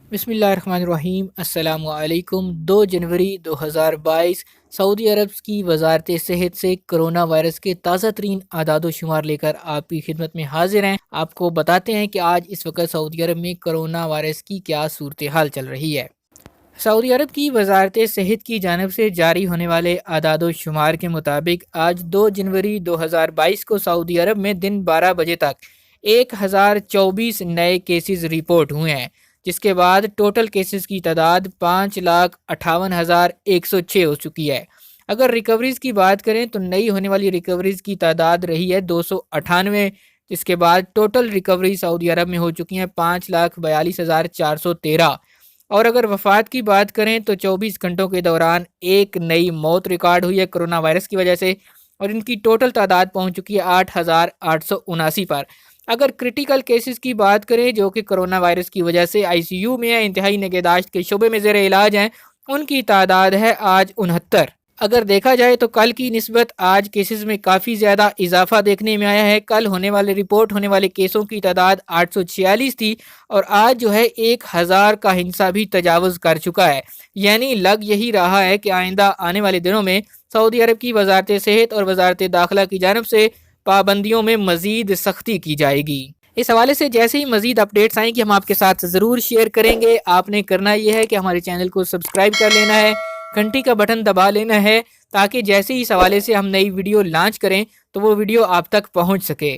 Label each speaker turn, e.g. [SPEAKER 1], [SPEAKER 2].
[SPEAKER 1] बिस्मिल्लाहिर्रहमानिर्रहीम। अस्सलाम वालेकुम। 2 जनवरी 2022 सऊदी अरब की वजारत सेहत से कोरोना वायरस के ताज़ा तरीन आदाद शुमार लेकर आपकी खिदमत में हाजिर हैं। आपको बताते हैं कि आज इस वक्त सऊदी अरब में कोरोना वायरस की क्या सूरत हाल चल रही है। सऊदी अरब की वजारत सेहत की जानब से जारी होने वाले आदाद शुमार के मुताबिक आज 2 जनवरी 2022 को सऊदी अरब में दिन 12 बजे तक 1024 नए केसेस रिपोर्ट हुए हैं, जिसके बाद टोटल केसेस की तादाद 5,58,106 हो चुकी है। अगर रिकवरीज की बात करें तो नई होने वाली रिकवरीज की तादाद रही है 298, जिसके बाद टोटल रिकवरी सऊदी अरब में हो चुकी हैं 5,42,413। और अगर वफात की बात करें तो 24 घंटों के दौरान एक नई मौत रिकॉर्ड हुई है कोरोना वायरस की वजह से, और इनकी टोटल तादाद पहुंच चुकी है 8,879 पर। अगर क्रिटिकल केसेस की बात करें जो कि कोरोना वायरस की वजह से आईसीयू में है, इंतहाई निगहदाश्त के शोबे में ज़ेर इलाज हैं, उनकी तादाद है आज 69। अगर देखा जाए तो कल की निस्बत आज केसेस में काफ़ी ज़्यादा इजाफा देखने में आया है। कल रिपोर्ट होने वाले केसों की तादाद 846 थी और आज जो है 1000 का हिंसा भी तजावज़ कर चुका है। यानी लग यही रहा है कि आइंदा आने वाले दिनों में सऊदी अरब की वजारत सेहत और वजारत दाखिला की जानब से पाबंदियों में मजीद सख्ती की जाएगी। इस हवाले से जैसे ही मजीद अपडेट्स आएंगी हम आपके साथ ज़रूर शेयर करेंगे। आपने करना यह है कि हमारे चैनल को सब्सक्राइब कर लेना है, घंटी का बटन दबा लेना है, ताकि जैसे ही इस हवाले से हम नई वीडियो लॉन्च करें तो वो वीडियो आप तक पहुंच सके।